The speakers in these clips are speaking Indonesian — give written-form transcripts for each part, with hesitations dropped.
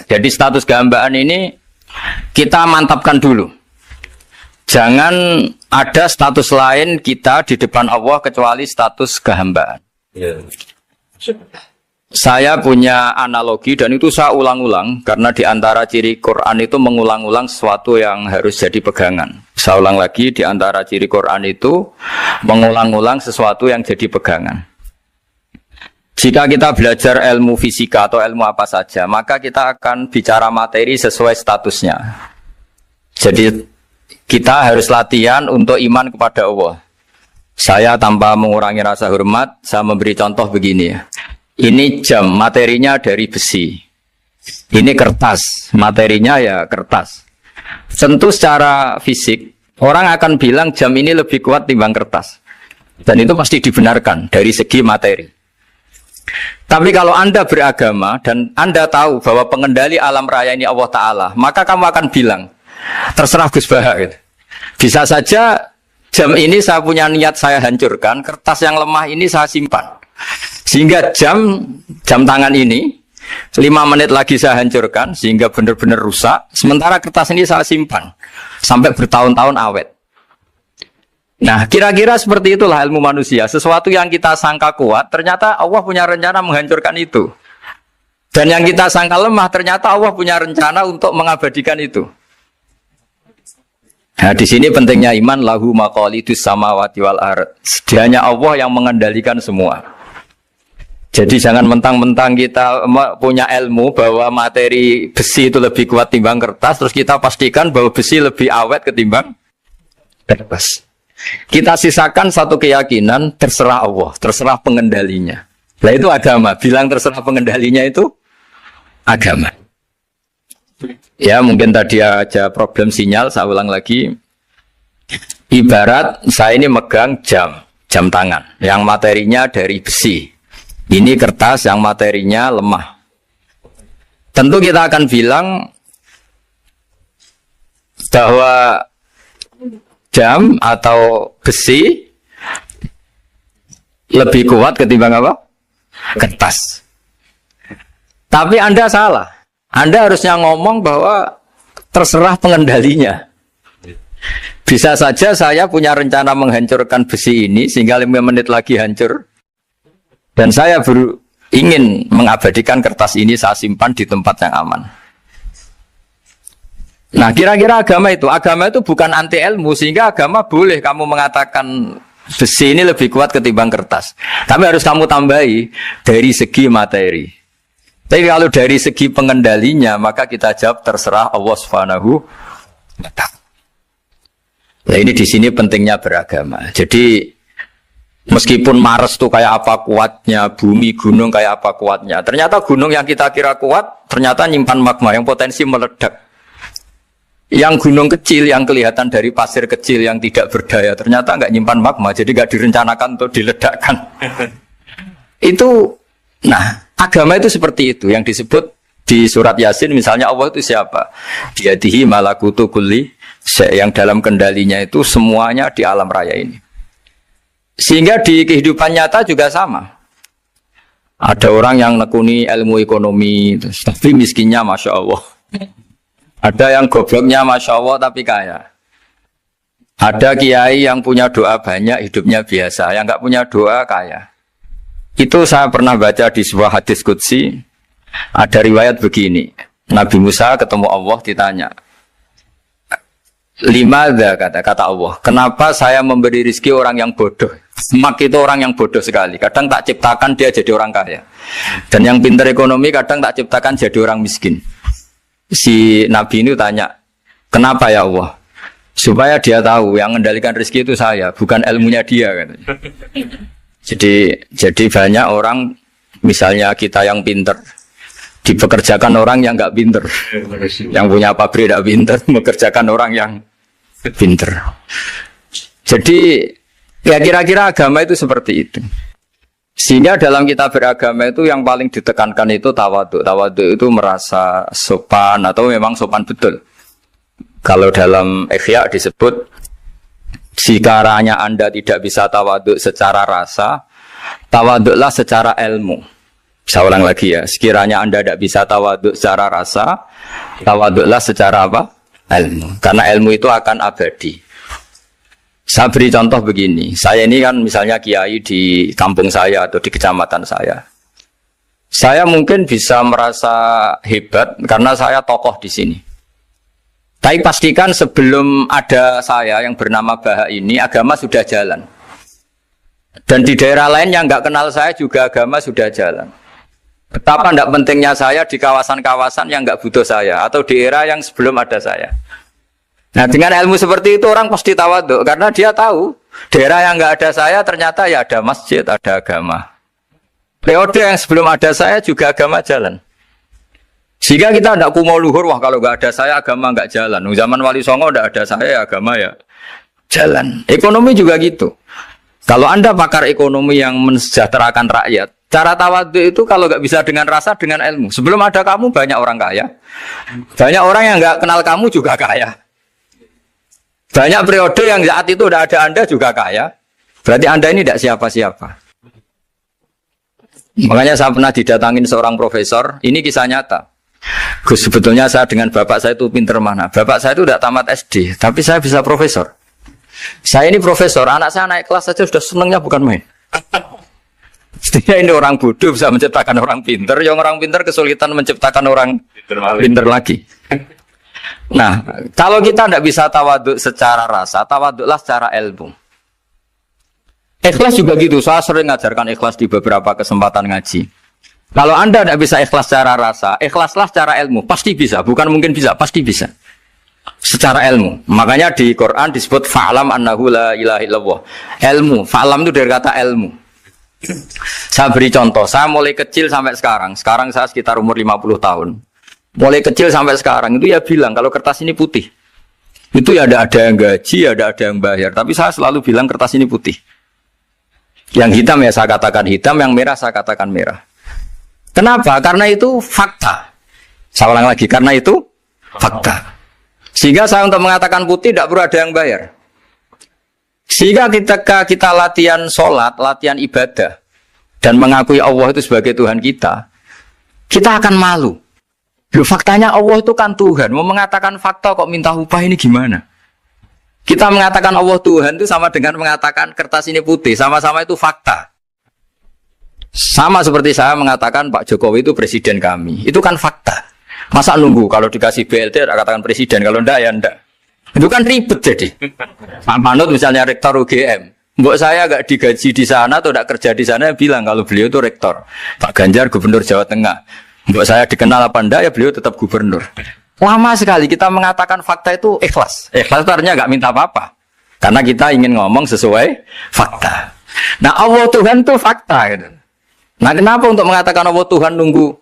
Jadi status kehambaan ini kita mantapkan dulu. Jangan ada status lain kita di depan Allah kecuali status kehambaan. Yeah. Saya punya analogi dan itu saya ulang-ulang karena di antara ciri Quran itu mengulang-ulang sesuatu yang harus jadi pegangan. Saya ulang lagi, di antara ciri Quran itu mengulang-ulang sesuatu yang jadi pegangan. Jika kita belajar ilmu fisika atau ilmu apa saja, maka kita akan bicara materi sesuai statusnya. Jadi kita harus latihan untuk iman kepada Allah. Saya tanpa mengurangi rasa hormat, saya memberi contoh begini ya. Ini jam, materinya dari besi. Ini kertas, materinya ya kertas. Tentu secara fisik, orang akan bilang jam ini lebih kuat timbang kertas. Dan itu pasti dibenarkan dari segi materi. Tapi kalau Anda beragama dan Anda tahu bahwa pengendali alam raya ini Allah Ta'ala, maka kamu akan bilang, terserah Gus Baha gitu. Bisa saja jam ini saya punya niat saya hancurkan, kertas yang lemah ini saya simpan. Sehingga jam tangan ini 5 menit lagi saya hancurkan sehingga benar-benar rusak. Sementara kertas ini saya simpan sampai bertahun-tahun awet. Nah, kira-kira seperti itulah ilmu manusia. Sesuatu yang kita sangka kuat, ternyata Allah punya rencana menghancurkan itu. Dan yang kita sangka lemah, ternyata Allah punya rencana untuk mengabadikan itu. Nah, di sini pentingnya iman, lahu maqalidus samawati wal ardh. Hanya Allah yang mengendalikan semua. Jadi jangan mentang-mentang kita punya ilmu bahwa materi besi itu lebih kuat timbang kertas, terus kita pastikan bahwa besi lebih awet ketimbang kertas. Kita sisakan satu keyakinan, terserah Allah, terserah pengendalinya. Nah itu agama, bilang terserah pengendalinya itu agama. Ya mungkin tadi aja problem sinyal, saya ulang lagi. Ibarat saya ini megang jam tangan, yang materinya dari besi. Ini kertas yang materinya lemah. Tentu kita akan bilang bahwa jam atau besi lebih kuat ketimbang apa? Kertas. Tapi Anda salah. Anda harusnya ngomong bahwa terserah pengendalinya. Bisa saja saya punya rencana menghancurkan besi ini sehingga 5 menit lagi hancur. Dan saya ingin mengabadikan kertas ini saya simpan di tempat yang aman. Nah kira-kira agama itu bukan anti ilmu, sehingga agama boleh kamu mengatakan besi ini lebih kuat ketimbang kertas. Tapi harus kamu tambahi dari segi materi. Tapi kalau dari segi pengendalinya, maka kita jawab terserah Allah Subhanahu wa Ta'ala. Nah ini di sini pentingnya beragama. Jadi meskipun Mars itu kayak apa kuatnya, bumi, gunung kayak apa kuatnya. Ternyata gunung yang kita kira kuat, ternyata nyimpan magma yang potensi meledak. Yang gunung kecil, yang kelihatan dari pasir kecil yang tidak berdaya, ternyata nggak nyimpan magma, jadi nggak direncanakan untuk diledakkan. Itu, nah, agama itu seperti itu, yang disebut di surat Yasin, misalnya Allah itu siapa? Biyadihi malakutu kulli, yang dalam kendalinya itu semuanya di alam raya ini. Sehingga di kehidupan nyata juga sama. Ada orang yang nekuni ilmu ekonomi, tapi miskinnya Masya Allah. Ada yang gobloknya Masya Allah tapi kaya. Ada kiai yang punya doa banyak, hidupnya biasa. Yang nggak punya doa kaya. Itu saya pernah baca di sebuah hadis qudsi. Ada riwayat begini. Nabi Musa ketemu Allah ditanya. Limadha kata Allah, kenapa saya memberi rezeki orang yang bodoh? Mak itu orang yang bodoh sekali. Kadang tak ciptakan dia jadi orang kaya. Dan yang pintar ekonomi kadang tak ciptakan jadi orang miskin. Si Nabi ini tanya, kenapa ya Allah? Supaya dia tahu yang mengendalikan rezeki itu saya, bukan ilmunya dia. Katanya. Jadi banyak orang, misalnya kita yang pintar, dipekerjakan orang yang nggak pintar. Yang punya pabrik tidak pintar, mengerjakan orang yang pinter. Jadi ya kira-kira agama itu seperti itu. Sehingga dalam kita beragama itu yang paling ditekankan itu tawadhu. Tawadhu itu merasa sopan atau memang sopan betul. Kalau dalam Ihya disebut sekiranya Anda tidak bisa tawadhu secara rasa, tawadhulah secara ilmu. Saya ulang lagi ya, sekiranya Anda tidak bisa tawaduk secara rasa, tawaduklah secara apa? Ilmu. Karena ilmu itu akan abadi. Saya beri contoh begini, saya ini kan misalnya kiai di kampung saya atau di kecamatan saya. Saya mungkin bisa merasa hebat karena saya tokoh di sini. Tapi pastikan sebelum ada saya yang bernama Baha ini, agama sudah jalan. Dan di daerah lain yang nggak kenal saya juga agama sudah jalan. Betapa tidak pentingnya saya di kawasan-kawasan yang nggak butuh saya atau di era yang sebelum ada saya. Nah dengan ilmu seperti itu orang pasti tawaduk karena dia tahu daerah yang nggak ada saya ternyata ya ada masjid, ada agama. Periode yang sebelum ada saya juga agama jalan. Sehingga kita tidak kumo luhur, wah kalau nggak ada saya agama nggak jalan. Zaman Wali Songo tidak ada saya agama ya jalan. Ekonomi juga gitu. Kalau Anda pakar ekonomi yang mensejahterakan rakyat, cara tawaduk itu kalau nggak bisa dengan rasa, dengan ilmu. Sebelum ada kamu banyak orang kaya, banyak orang yang nggak kenal kamu juga kaya. Banyak periode yang saat itu udah ada Anda juga kaya. Berarti Anda ini tidak siapa-siapa. Makanya saya pernah didatangin seorang profesor, ini kisah nyata. Gus, sebetulnya saya dengan bapak saya itu pinter mana? Bapak saya itu tidak tamat SD, tapi saya bisa profesor. Saya ini profesor, anak saya naik kelas saja sudah senangnya bukan main. Setidaknya ini orang bodoh bisa menciptakan orang pinter, yang orang pinter kesulitan menciptakan orang pinter lagi. Nah, kalau kita tidak bisa tawaduk secara rasa, tawaduklah secara ilmu. Ikhlas juga gitu, saya sering ngajarkan ikhlas di beberapa kesempatan ngaji. Kalau Anda tidak bisa ikhlas secara rasa, ikhlaslah secara ilmu, pasti bisa, bukan mungkin bisa, pasti bisa. Secara ilmu. Makanya di Quran disebut fa'lam annahu la ilaha illallah. Ilmu, fa'lam itu dari kata ilmu. Saya beri contoh, saya mulai kecil sampai sekarang saya sekitar umur 50 tahun. Mulai kecil sampai sekarang itu ya bilang kalau kertas ini putih. Itu ya ada yang gaji, ada yang bayar, tapi saya selalu bilang kertas ini putih. Yang hitam ya saya katakan hitam, yang merah saya katakan merah. Kenapa? Karena itu fakta. Saya ulang lagi, karena itu fakta. Sehingga saya untuk mengatakan putih tidak perlu ada yang bayar. Sehingga ketika kita latihan sholat, latihan ibadah, dan mengakui Allah itu sebagai Tuhan kita akan malu. Loh, faktanya Allah itu kan Tuhan. Mau mengatakan fakta kok minta upah ini gimana? Kita mengatakan Allah Tuhan itu sama dengan mengatakan kertas ini putih. Sama-sama itu fakta. Sama seperti saya mengatakan Pak Jokowi itu presiden kami. Itu kan fakta. Masa nunggu kalau dikasih BLT katakan presiden, kalau enggak ya enggak. Itu kan ribet jadi. Pak Manut misalnya rektor UGM. Mbok saya enggak digaji di sana atau enggak kerja di sana bilang kalau beliau itu rektor. Pak Ganjar gubernur Jawa Tengah. Mbok saya dikenal apa enggak ya beliau tetap gubernur. Lama sekali kita mengatakan fakta itu ikhlas. Ikhlas itu artinya enggak minta apa-apa. Karena kita ingin ngomong sesuai fakta. Nah Allah Tuhan itu fakta gitu. Nah kenapa untuk mengatakan Allah Tuhan nunggu?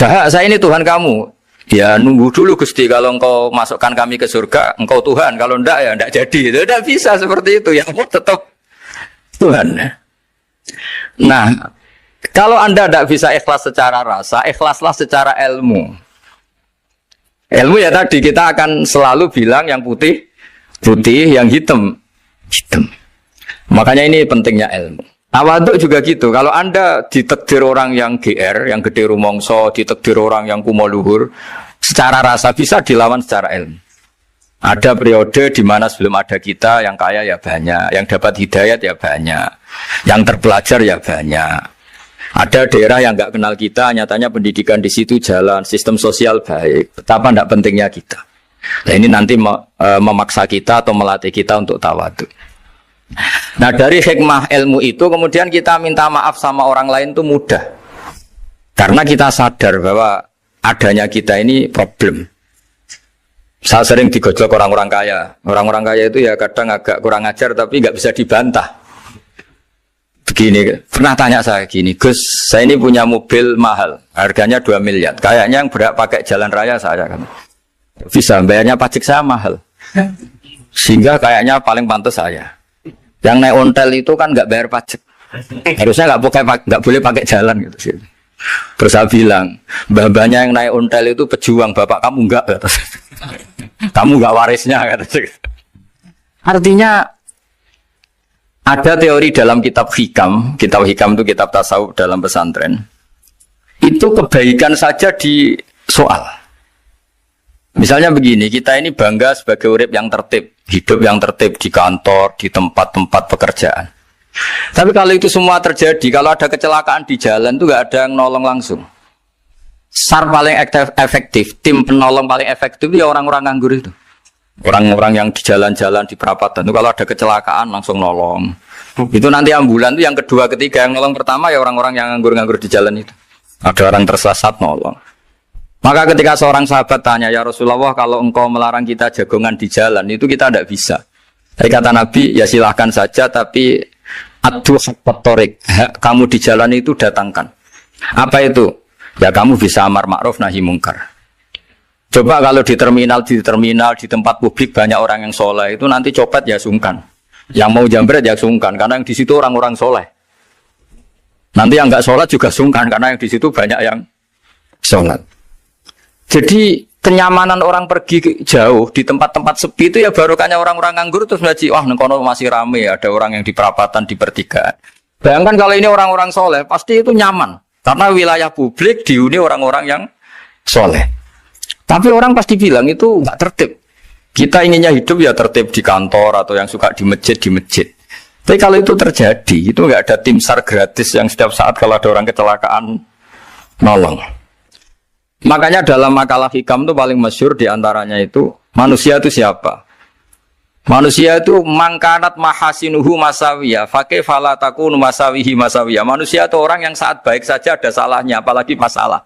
Dah, saya ini Tuhan kamu. Ya nunggu dulu Gusti, kalau engkau masukkan kami ke surga, engkau Tuhan. Kalau enggak ya enggak jadi. Tidak bisa seperti itu. Ya Allah tetap Tuhan. Nah, kalau Anda tidak bisa ikhlas secara rasa, ikhlaslah secara ilmu. Ilmu ya tadi kita akan selalu bilang yang putih, putih, yang hitam, hitam. Makanya ini pentingnya ilmu. Tawaduk juga gitu. Kalau Anda ditakdir orang yang GR, yang gede rumongso, ditakdir orang yang kumo luhur, secara rasa bisa dilawan secara ilmu. Ada periode di mana sebelum ada kita yang kaya ya banyak, yang dapat hidayat ya banyak, yang terpelajar ya banyak. Ada daerah yang nggak kenal kita, nyatanya pendidikan di situ jalan, sistem sosial baik. Betapa tidak pentingnya kita. Nah ini nanti memaksa kita atau melatih kita untuk tawaduk. Nah dari hikmah ilmu itu kemudian kita minta maaf sama orang lain itu mudah. Karena kita sadar bahwa adanya kita ini problem. Saya sering digojlok orang-orang kaya. Orang-orang kaya itu ya kadang agak kurang ajar tapi nggak bisa dibantah. Begini, pernah tanya saya gini, Gus, saya ini punya mobil mahal, harganya 2 miliar. Kayaknya yang berak pakai jalan raya saya kan. Bisa, bayarnya pajak saya mahal. Sehingga kayaknya paling pantas saya. Yang naik ontel itu kan nggak bayar pajak. Harusnya nggak boleh pakai jalan gitu sih. Terus saya bilang, mbah-mbahnya yang naik ontel itu pejuang, bapak kamu enggak. Kamu enggak warisnya. Artinya ada teori dalam kitab hikam itu kitab tasawuf dalam pesantren. Itu kebaikan saja di soal. Misalnya begini, kita ini bangga sebagai urip yang tertib, hidup yang tertib di kantor, di tempat-tempat pekerjaan. Tapi kalau itu semua terjadi, kalau ada kecelakaan di jalan itu nggak ada yang nolong langsung. SAR paling efektif, tim penolong paling efektif itu ya orang-orang nganggur itu. Orang-orang yang di jalan-jalan di perapatan itu kalau ada kecelakaan langsung nolong. Itu nanti ambulan itu yang kedua, ketiga, yang nolong pertama ya orang-orang yang nganggur-nganggur di jalan itu. Ada orang tersesat nolong. Maka ketika seorang sahabat tanya, ya Rasulullah, kalau engkau melarang kita jagongan di jalan itu kita tidak bisa. Tapi kata Nabi, ya silahkan saja, tapi adu haqqat thoriq, kamu di jalan itu datangkan. Apa itu? Ya kamu bisa amar ma'ruf nahi mungkar. Coba kalau di terminal, di tempat publik banyak orang yang soleh, itu nanti copet ya sungkan. Yang mau jambret ya sungkan, karena yang di situ orang-orang soleh. Nanti yang nggak sholat juga sungkan, karena yang di situ banyak yang sholat. Jadi kenyamanan orang pergi jauh di tempat-tempat sepi itu ya barokahnya orang-orang nganggur terus ngaji, wah nengkono masih rame, ada orang yang di perapatan, di pertigaan. Bayangkan kalau ini orang-orang soleh, pasti itu nyaman. Karena wilayah publik dihuni orang-orang yang soleh. Tapi orang pasti bilang itu nggak tertib. Kita inginnya hidup ya tertib di kantor atau yang suka di masjid, di masjid. Tapi kalau itu terjadi, itu nggak ada tim SAR gratis yang setiap saat kalau ada orang kecelakaan nolong. Makanya dalam makalah hikam itu paling masyhur diantaranya itu, manusia itu siapa? Manusia itu mangkanat mahasinuhu masawiyah, fakih falatakun masawihi masawiyah. Manusia itu orang yang saat baik saja ada salahnya, apalagi masalah.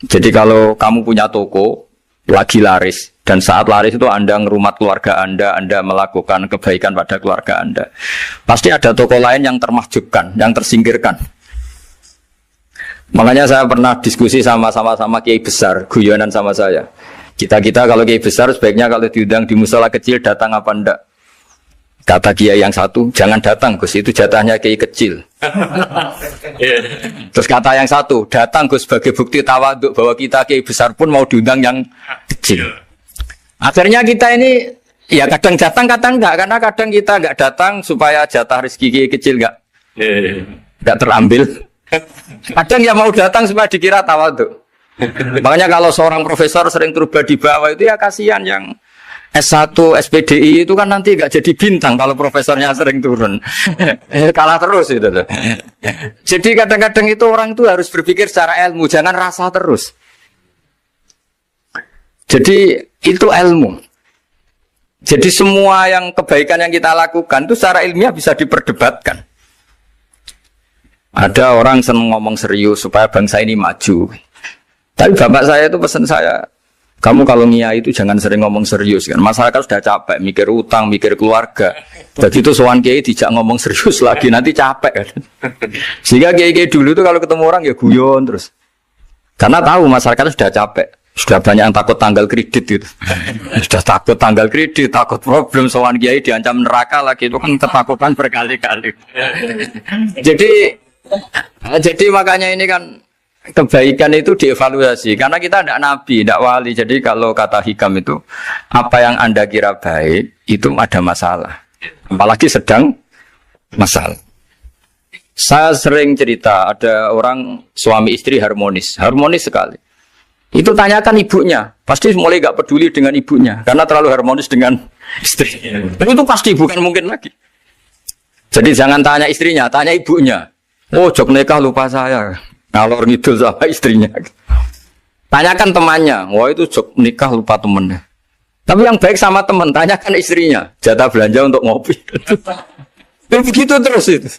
Jadi kalau kamu punya toko, lagi laris, dan saat laris itu Anda ngerumat keluarga Anda melakukan kebaikan pada keluarga Anda. Pasti ada toko lain yang termahjubkan, yang tersingkirkan. Makanya saya pernah diskusi sama kiai besar, guyonan sama saya. Kita kalau kiai besar sebaiknya kalau diundang di musola kecil datang apa enggak? Kata kiai yang satu, jangan datang Gus, itu jatahnya kiai kecil. Terus kata yang satu, datang Gus sebagai bukti tawaduk bahwa kita kiai besar pun mau diundang yang kecil. Akhirnya kita ini ya kadang datang kadang enggak, karena kadang kita enggak datang supaya jatah rezeki kiai kecil enggak terambil. Kadang ya mau datang supaya dikira tawaduk. Makanya kalau seorang profesor sering turba di bawah itu ya kasihan yang S1, SPDI itu kan nanti gak jadi bintang kalau profesornya sering turun. Kalah terus itu loh. Jadi kadang-kadang itu orang itu harus berpikir secara ilmu, jangan rasa terus. Jadi itu ilmu. Jadi semua yang kebaikan yang kita lakukan itu secara ilmiah bisa diperdebatkan. Ada orang senang ngomong serius supaya bangsa ini maju. Tapi bapak saya itu pesan saya, kamu kalau ngiyai itu jangan sering ngomong serius kan. Masyarakat sudah capek, mikir utang, mikir keluarga. Begitu sowan kiai dijak ngomong serius lagi, nanti capek kan. Sehingga kiai dulu itu kalau ketemu orang ya guyon terus. Karena tahu masyarakat sudah capek. Sudah banyak yang takut tanggal kredit gitu. Sudah takut tanggal kredit, takut problem sowan kiai diancam neraka lagi. Itu kan ketakutan berkali-kali. Jadi makanya ini kan kebaikan itu dievaluasi karena kita tidak nabi, tidak wali. Jadi kalau kata hikam itu apa yang Anda kira baik itu ada masalah, apalagi sedang masalah. Saya sering cerita ada orang suami istri harmonis sekali. Itu tanyakan ibunya, pasti mulai gak peduli dengan ibunya karena terlalu harmonis dengan istri. Itu pasti bukan mungkin lagi. Jadi jangan tanya istrinya, tanya ibunya. Oh jok nikah lupa saya. Ngalor ngidul sama istrinya. Tanyakan temannya, wah itu jok nikah lupa temennya. Tapi yang baik sama teman, tanyakan istrinya, jatah belanja untuk ngopi. Begitu terus itu.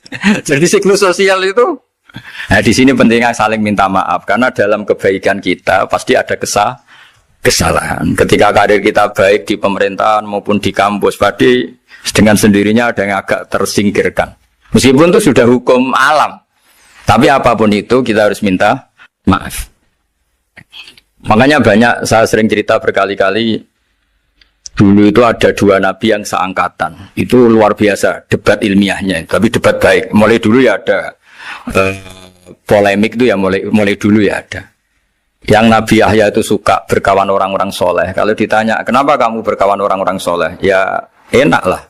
Jadi siklus sosial itu. Nah di sini pentingnya saling minta maaf karena dalam kebaikan kita pasti ada kesalahan. Ketika karir kita baik di pemerintahan maupun di kampus, pasti dengan sendirinya ada yang agak tersingkirkan. Meskipun itu sudah hukum alam. Tapi apapun itu kita harus minta maaf. Makanya banyak, saya sering cerita berkali-kali, dulu itu ada dua nabi yang seangkatan. Itu luar biasa debat ilmiahnya, tapi debat baik. Mulai dulu ya ada polemik itu ya mulai dulu ya ada. Yang Nabi Yahya itu suka berkawan orang-orang soleh. Kalau ditanya, kenapa kamu berkawan orang-orang soleh? Ya enak lah,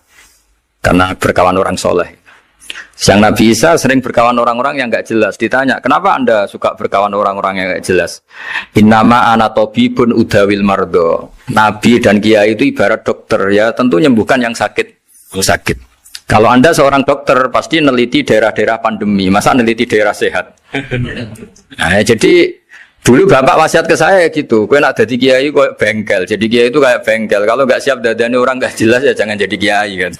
karena berkawan orang soleh. Yang Nabi Isa sering berkawan orang-orang yang nggak jelas. Ditanya, kenapa Anda suka berkawan orang-orang yang nggak jelas? Innama ana tabibun udawil mardo. Nabi dan kiai itu ibarat dokter ya, tentu menyembuhkan yang sakit. Kalau Anda seorang dokter pasti neliti daerah-daerah pandemi, masa neliti daerah sehat? Nah, jadi dulu bapak wasiat ke saya gitu, kau nak jadi kiai kok bengkel, jadi kiai itu kayak bengkel. Kalau nggak siap dadani orang nggak jelas ya jangan jadi kiai kan.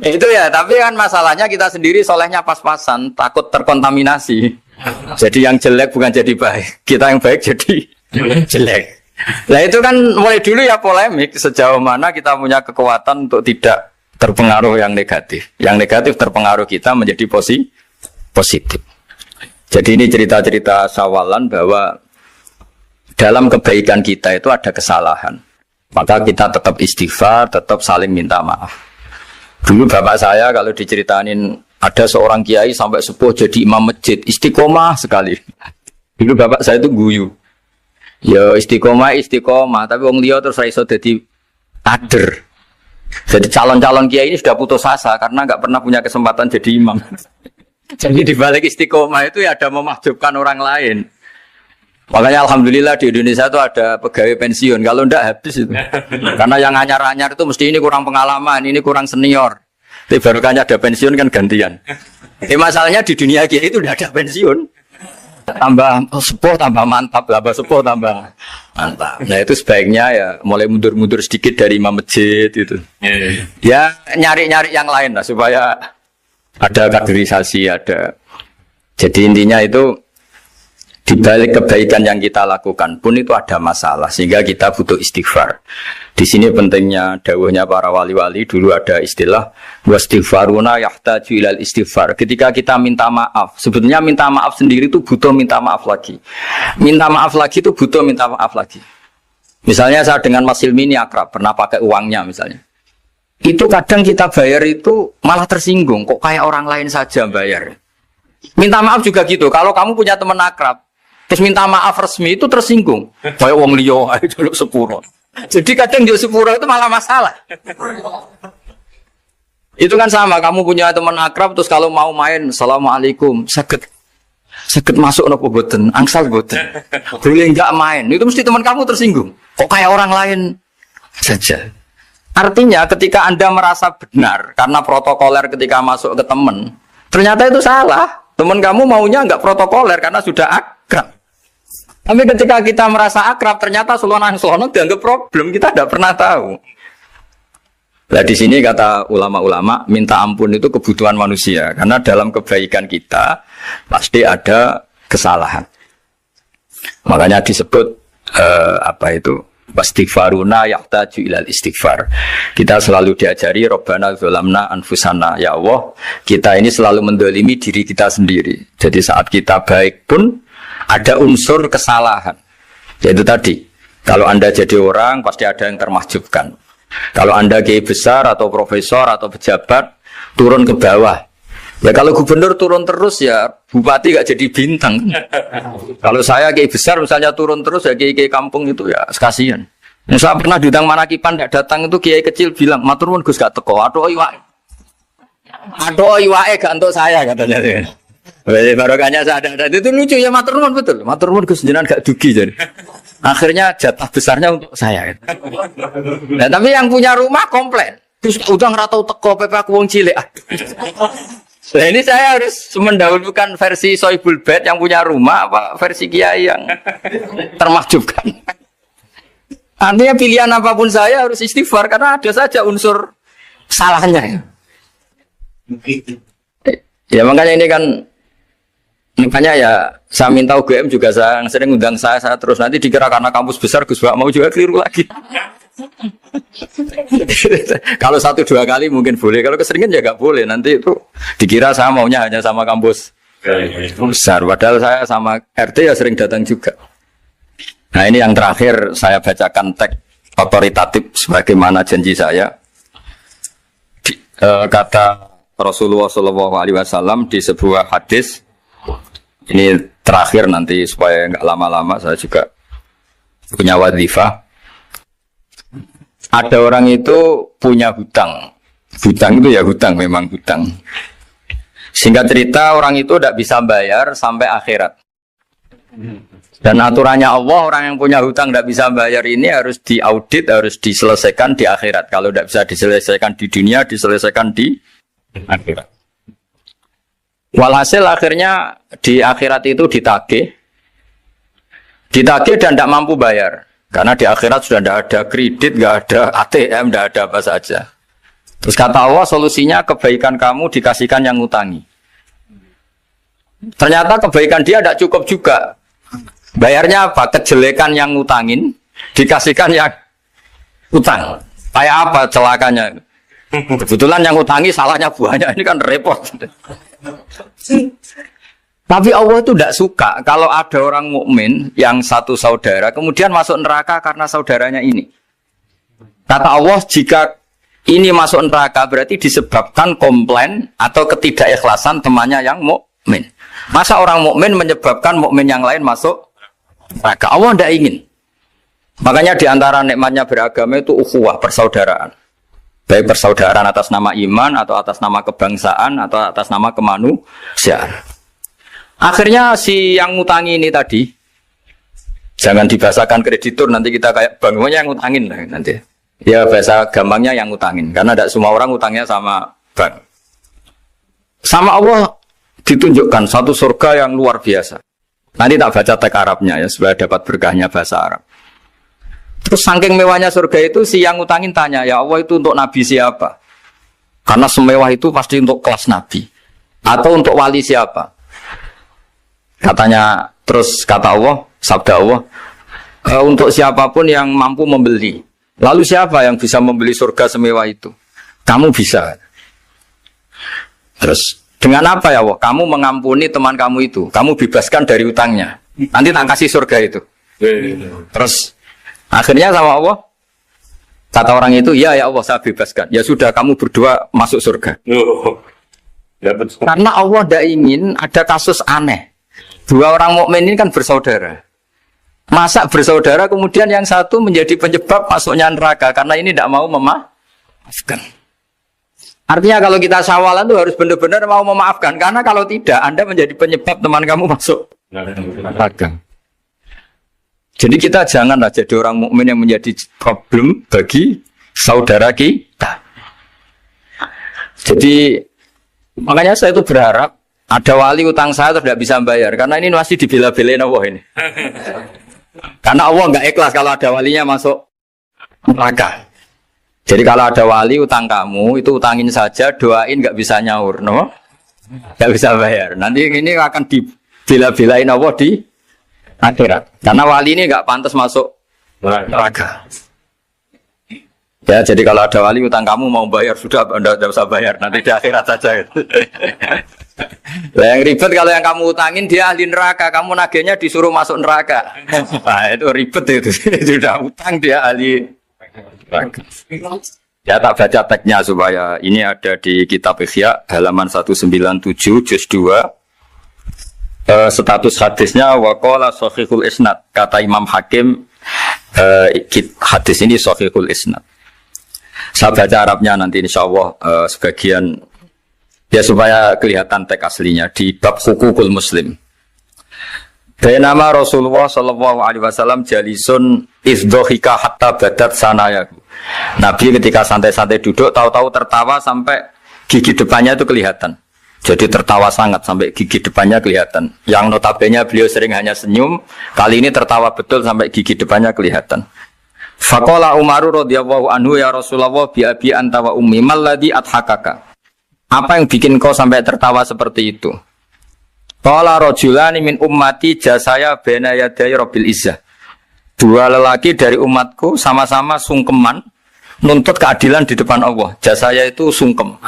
Itu ya, tapi kan masalahnya kita sendiri solehnya pas-pasan, takut terkontaminasi. Jadi yang jelek bukan jadi baik, kita yang baik jadi jelek. Nah itu kan mulai dulu ya polemik sejauh mana kita punya kekuatan untuk tidak terpengaruh yang negatif. Yang negatif terpengaruh kita menjadi positif. Jadi ini cerita-cerita sawalan bahwa dalam kebaikan kita itu ada kesalahan. Maka kita tetap istighfar, tetap saling minta maaf. Dulu bapak saya kalau diceritain ada seorang kiai sampai sepuh jadi imam masjid, istiqomah sekali. Dulu bapak saya itu guyu. Ya istiqomah, tapi wong liya terus iso dadi kader. Jadi calon-calon kiai ini sudah putus asa karena nggak pernah punya kesempatan jadi imam. Jadi di balik istiqomah itu ya ada memahjubkan orang lain. Makanya alhamdulillah di Indonesia itu ada pegawai pensiun. Kalau enggak habis itu. Karena yang anyar-anyar itu mesti ini kurang pengalaman, ini kurang senior. Tapi baru kan ada pensiun kan gantian. Masalahnya di dunia kiai itu udah ada pensiun. Tambah sepuh tambah mantap, tambah sepuh tambah mantap. Nah itu sebaiknya ya mulai mundur-mundur sedikit dari imam masjid itu. Ya nyari-nyari yang lain lah supaya ada kaderisasi, ada. Jadi intinya itu di balik kebaikan yang kita lakukan pun itu ada masalah sehingga kita butuh istighfar. Di sini pentingnya dawuhnya para wali-wali, dulu ada istilah wastighfaruna yahtaju ilal istighfar. Ketika kita minta maaf, sebetulnya minta maaf sendiri itu butuh minta maaf lagi. Minta maaf lagi itu butuh minta maaf lagi. Misalnya saya dengan Mas Hilmi ini akrab, pernah pakai uangnya misalnya. Itu kadang kita bayar itu malah tersinggung, kok kayak orang lain saja bayar. Minta maaf juga gitu, kalau kamu punya teman akrab terus minta maaf resmi itu tersinggung, kayak wong liya ae jaluk sepuro. Jadi kadang jaluk sepuro itu malah masalah. Itu kan sama, kamu punya teman akrab terus kalau mau main assalamualaikum, saged masuk napa boten, angsal boten. Boleh enggak main, itu mesti teman kamu tersinggung, kok kayak orang lain saja. Artinya ketika Anda merasa benar karena protokoler ketika masuk ke teman, ternyata itu salah. Teman kamu maunya enggak protokoler karena sudah akrab. Tapi ketika kita merasa akrab, ternyata selonang-selonang dianggap problem, kita tidak pernah tahu. Nah di sini kata ulama-ulama, minta ampun itu kebutuhan manusia. Karena dalam kebaikan kita pasti ada kesalahan. Makanya disebut wastighfaruna yahtaju ilal istighfar. Kita selalu diajari Rabbana dzalamna anfusana, ya Allah, kita ini selalu mendolimi diri kita sendiri. Jadi saat kita baik pun ada unsur kesalahan. Yaitu tadi, kalau Anda jadi orang pasti ada yang termahjubkan. Kalau Anda kiai besar atau profesor atau pejabat turun ke bawah, ya kalau gubernur turun terus ya bupati gak jadi bintang. Kalau saya kiai besar misalnya turun terus ya kiai kampung itu ya kasihan. Saya pernah diundang Manakipan tidak datang itu kiai kecil bilang matur nuwun Gus gak teko. Aduh iwake gak untuk saya katanya. Barokahnya saya ada. Itu lucu ya, matur nuwun betul. Matur nuwun Gus jenengan gak dugi jadi. Akhirnya jatah besarnya untuk saya. Nah, tapi yang punya rumah komplain. Gus udah ngeratau teko PP aku wong cilik. Nah ini saya harus mendahulukan versi Sohibul Bait yang punya rumah apa versi Kiai yang termahjubkan. Artinya pilihan apapun saya harus istighfar karena ada saja unsur salahnya. Ya makanya ini kan, makanya ya saya minta UGM juga saya sering undang saya terus, nanti dikira karena kampus besar Gus Bak mau juga keliru lagi. Kalau 1-2 kali mungkin boleh, kalau keseringan ya nggak boleh, nanti itu dikira saya maunya hanya sama kampus besar, padahal saya sama RT ya sering datang juga. Nah ini yang terakhir saya bacakan teks otoritatif sebagaimana janji saya. Kata Rasulullah SAW di sebuah hadis, ini terakhir nanti supaya nggak lama-lama saya juga punya wadhifah. Ada orang itu punya hutang itu ya hutang, memang hutang. Singkat cerita orang itu tidak bisa bayar sampai akhirat. Dan aturannya Allah, orang yang punya hutang tidak bisa bayar ini harus diaudit, harus diselesaikan di akhirat. Kalau tidak bisa diselesaikan di dunia, diselesaikan di akhirat. Walhasil akhirnya di akhirat itu ditagih dan tidak mampu bayar. Karena di akhirat sudah tidak ada kredit, tidak ada ATM, tidak ada apa saja. Terus kata Allah, solusinya kebaikan kamu dikasihkan yang ngutangi. Ternyata kebaikan dia tidak cukup juga. Bayarnya apa? Kejelekan yang ngutangin dikasihkan yang utang. Kayak apa celakanya? Kebetulan yang ngutangi salahnya banyak, ini kan repot. Tapi Allah itu tidak suka kalau ada orang mukmin yang satu saudara kemudian masuk neraka karena saudaranya ini. Kata Allah, jika ini masuk neraka berarti disebabkan komplain atau ketidakikhlasan temannya yang mukmin. Masa orang mukmin menyebabkan mukmin yang lain masuk neraka? Allah tidak ingin. Makanya diantara nikmatnya beragama itu ukhuwah, persaudaraan. Baik persaudaraan atas nama iman atau atas nama kebangsaan atau atas nama kemanusiaan. Akhirnya si yang ngutangi ini tadi, jangan dibahasakan kreditur, nanti kita kayak bank, yang ngutangin lah nanti. Ya bahasa gampangnya yang ngutangin, karena tidak semua orang ngutangnya sama bank. Sama Allah ditunjukkan satu surga yang luar biasa. Nanti tak baca teks Arabnya ya, supaya dapat berkahnya bahasa Arab. Terus saking mewahnya surga itu, si yang ngutangin tanya, ya Allah itu untuk nabi siapa? Karena semewah itu pasti untuk kelas nabi. Atau untuk wali siapa? Katanya, terus kata Allah, sabda Allah, untuk siapapun yang mampu membeli. Lalu siapa yang bisa membeli surga semewah itu? Kamu bisa. Terus, dengan apa ya Allah? Kamu mengampuni teman kamu itu. Kamu bebaskan dari utangnya. Nanti tak kasih surga itu. Terus, akhirnya sama Allah, kata orang itu, ya Allah saya bebaskan. Ya sudah, kamu berdua masuk surga. Karena Allah tidak ingin ada kasus aneh. Dua orang mukmin ini kan bersaudara. Masa bersaudara kemudian yang satu menjadi penyebab masuknya neraka karena ini tidak mau memaafkan. Artinya kalau kita sawalan itu harus benar-benar mau memaafkan, karena kalau tidak Anda menjadi penyebab teman kamu masuk neraka. Jadi kita janganlah jadi orang mukmin yang menjadi problem bagi saudara kita. Jadi makanya saya itu berharap ada wali utang saya terus tidak bisa bayar, karena ini masih dibela-belain Allah ini. Karena Allah nggak ikhlas kalau ada walinya masuk neraka. Jadi kalau ada wali utang kamu, itu utangin saja, doain nggak bisa nyaur, no? Nggak bisa bayar. Nanti ini akan dibela-belain Allah di akhirat. Karena wali ini nggak pantas masuk neraka. Ya, jadi kalau ada wali utang kamu mau bayar, sudah Anda tidak usah bayar, nanti di akhirat saja. Lah yang ribet kalau yang kamu utangin dia ahli neraka, kamu nagihnya disuruh masuk neraka. Nah, itu ribet itu. Sudah utang dia ahli neraka. Ya tak baca teksnya supaya ini ada di kitab Ihya halaman 197 juz 2. Status hadisnya waqala shahihul isnad, kata Imam Hakim, hadis ini shahihul isnad. Saya baca Arabnya nanti insyaallah sebagian ya supaya kelihatan teks aslinya di bab hukukul muslim. Bainama Rasulullah sallallahu alaihi wasallam jalisun izdhika hatta badat sanayahu. Nabi ketika santai-santai duduk tahu-tahu tertawa sampai gigi depannya itu kelihatan. Jadi tertawa sangat sampai gigi depannya kelihatan. Yang notabene beliau sering hanya senyum, kali ini tertawa betul sampai gigi depannya kelihatan. Faqala Umaru radhiyallahu anhu, ya Rasulullah bi abi anta wa ummi mal ladzi adhakaka. Apa yang bikin kau sampai tertawa seperti itu? Qala rajulani min ummati jasaya baina yaday rabbil izzah. Dua lelaki dari umatku sama-sama sungkeman nuntut keadilan di depan Allah. Jasaya itu sungkem,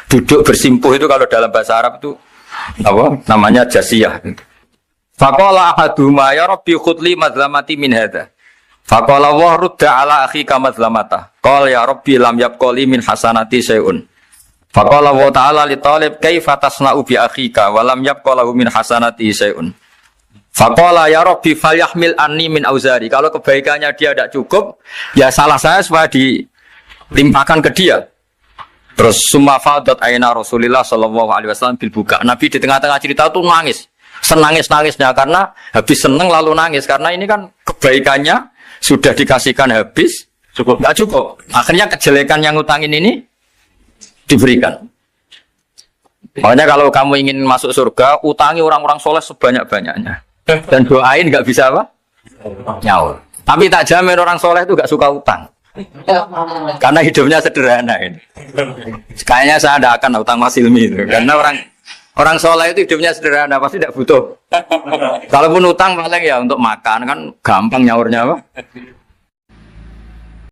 duduk bersimpuh itu kalau dalam bahasa Arab itu apa? Namanya jasiyah. Faqala ahaduhuma ya rabbi khudli madlamati min hadza. Faqala wa rudda ala akhika madlamata. Qala ya rabbi lam yabqali min hasanati syai'un. Faqala wa ta'ala li talib kaifa tasna'u bi akhika wa lam yabqa lahu min hasanati syai'un. Faqala ya rabbi falyahmil anni min auzari. Kalau kebaikannya dia tidak cukup, ya salah saya supaya dilimpahkan ke dia. Terus summa fadat aina Rasulillah sallallahu alaihi wasallam bil buka. Nabi di tengah-tengah cerita itu nangis. Senangis-nangisnya karena habis seneng lalu nangis karena ini kan kebaikannya sudah dikasihkan habis cukup enggak cukup. Akhirnya kejelekan yang ngutangin ini diberikan. Makanya kalau kamu ingin masuk surga, utangi orang-orang soleh sebanyak-banyaknya. Dan doain nggak bisa apa? Nyaur. Tapi tak jamin orang soleh itu nggak suka utang. Karena hidupnya sederhana ini. Kayaknya saya tidak akan utang Mas Ilmi itu. Karena orang soleh itu hidupnya sederhana, pasti tidak butuh. Kalaupun utang paling ya untuk makan kan gampang nyaurnya apa?